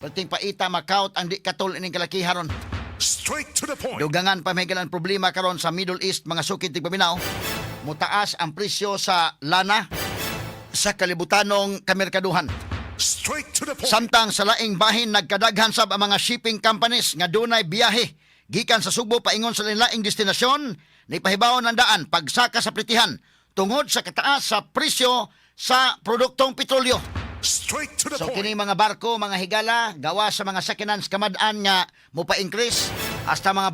Perting paita makaut ang di katol ining kalakiharon. Straight to the point. Dugangan pamigalan problema karon sa Middle East mga sukid tig paminaw. Mutaas ang presyo sa lana sa kalibutanong kamerkaduhan. Straight to the point. Samtang sa laing bahin nagkadaghan sab ang mga shipping companies nga dunay biyahe gikan sa Subo paingon sa laing destinasyon ni pahibaw ng daan pagsaka sa pritihan tungod sa kataas sa presyo sa produktong petrolyo. Straight to the So point. kini mga barko, mga higala, gawa sa mga sakinans kamadaan nga mo pa-increase hasta mga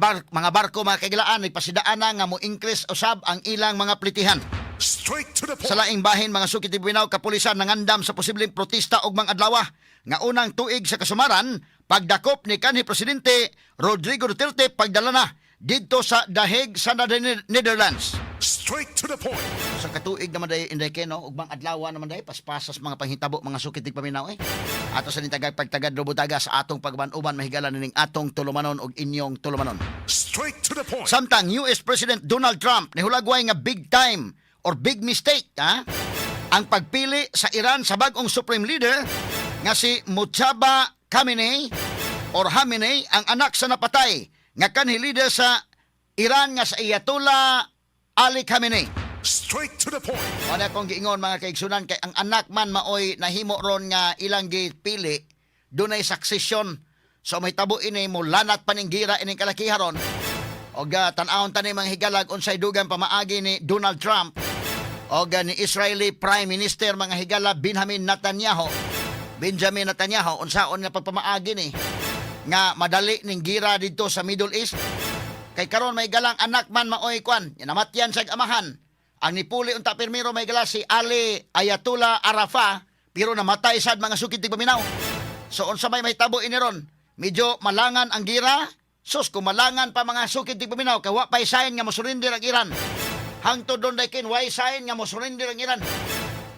barko, mga kagilaan nagpasidaan na nga mo increase usab ang ilang mga plitihan. Straight to the point. Sa laing bahin mga sukit ibinaw kapulisan nangandam sa posibleng protesta og mga adlaw nga unang tuig sa kasumaran pagdakop ni kanhi presidente Rodrigo Duterte pagdala na didto sa dahig sa Netherlands. Straight to the point. Sa katuig naman day inday keno ug bang adlaw naman day paspasas mga panghitabo mga sukit tig paminaw ato sa nitagag pagtagad lubutaga sa atong pagban-uban mahigalan ning atong tulumanon ug inyong tulumanon. Straight to the point. Samtang US President Donald Trump nihulagway nga big time or big mistake ang pagpili sa Iran sa bag-ong supreme leader nga si Mujtaba Khamenei or Khamenei ang anak sa napatay nga kanhi leader sa Iran nga sa Ayatollah Ali Khamenei. Straight to the point. Wala kong giingon mga kaigsunan kay ang anak man maoy nahimo ron nga ilang gipili dunay succession. So may tabo ini mo lanat paninggira ining kalakiharon. Og tan-awon tani mga higalag unsay dugang pamaagi ni Donald Trump og ni Israeli Prime Minister mga higala Benjamin Netanyahu unsaon nga pagpamaagi ni nga madali ning gira didto sa Middle East. Kay karon may galang anak man maoy kwan namatyan sa amahan. Ang nipuli unta pirmiro may gala si Ali Ayatollah Arafah pero namatay sad mga sukid tig paminaw. So unsa may tabo ini ron? Medyo malangan ang gira. Sus kung malangan pa mga sukid tig paminaw kay wa pay sign nga mosurrender ang Iran. Hangtod don kin way sign nga mosurrender ang Iran.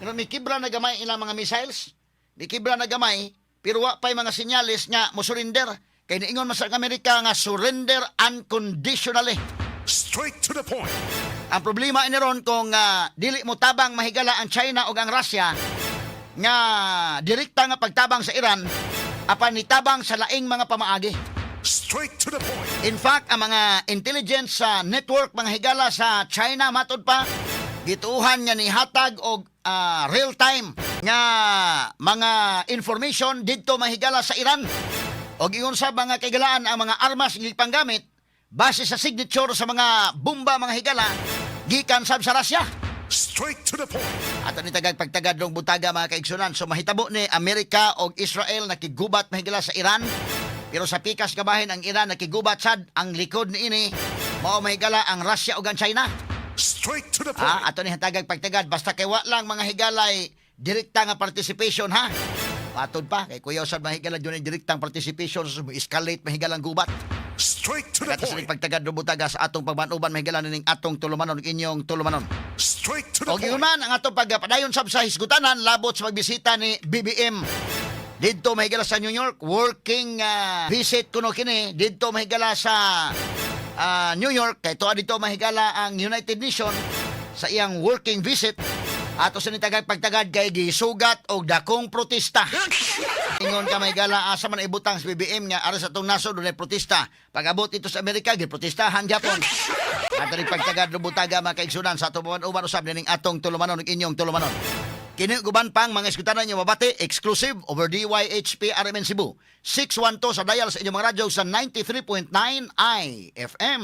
Pero mikibra na gamay ilang mga missiles. Mikibra na gamay pero wa pay mga senyales nga mosurrender. Kay niingon man sa Amerika nga surrender unconditionally. Straight to the point. Ang problema ini ron kung dili mo tabang mahigala ang China o ang Russia nga direkta nga pagtabang sa Iran apan nitabang sa laing mga pamaagi. Straight to the point. In fact, ang mga intelligence network mga higala sa China matod pa gituuhan nga nihatag og real time nga mga information didto mahigala sa Iran. Og ingon sa mga kaigalaan ang mga armas nga panggamit base sa signature sa mga bomba mga higala gikan sab sa Russia. Straight to the point. Ato ni tagag pagtagad dong butaga mga kaigsunan. So mahitabo ni Amerika og Israel nakigubat mahigala sa Iran. Pero sa pikas kabahin ang Iran nakigubat sad ang likod ni ini mao mahigala ang Russia ug ang China. Straight to the point. Ato ni hatagag pagtagad basta kay wa lang mga higalay direkta nga participation ha. Matod pa kay kuya usab mahigala jud direktang participation so escalate mahigalang gubat. Straight to the Kato sa point. pagtagad do butaga sa atong pagbanuban mahigalan ning atong tulumanon ug inyong tulumanon. Straight to the Og point. yun man ang atong pagpadayon sab sa hisgutanan labot sa pagbisita ni BBM. Didto mahigala sa New York working visit kuno kini didto mahigala sa New York kay tuwa dito mahigala ang United Nations sa iyang working visit. Ato sa nitagag pagtagad kay gisugat og dakong protesta. Ingon ka may gala asa man ibutang sa BBM nga ara sa atong nasod dunay protesta. Pag-abot ito sa Amerika giprotestahan gyapon. Ato ning pagtagad lubutaga mga kaigsunan sa atong uban usab ning atong tulumanon ug inyong tulumanon. Kini guban pang mga iskutanan niyo mabati exclusive over DYHP RMN Cebu. 612 sa dial sa inyong mga radyo sa 93.9 IFM.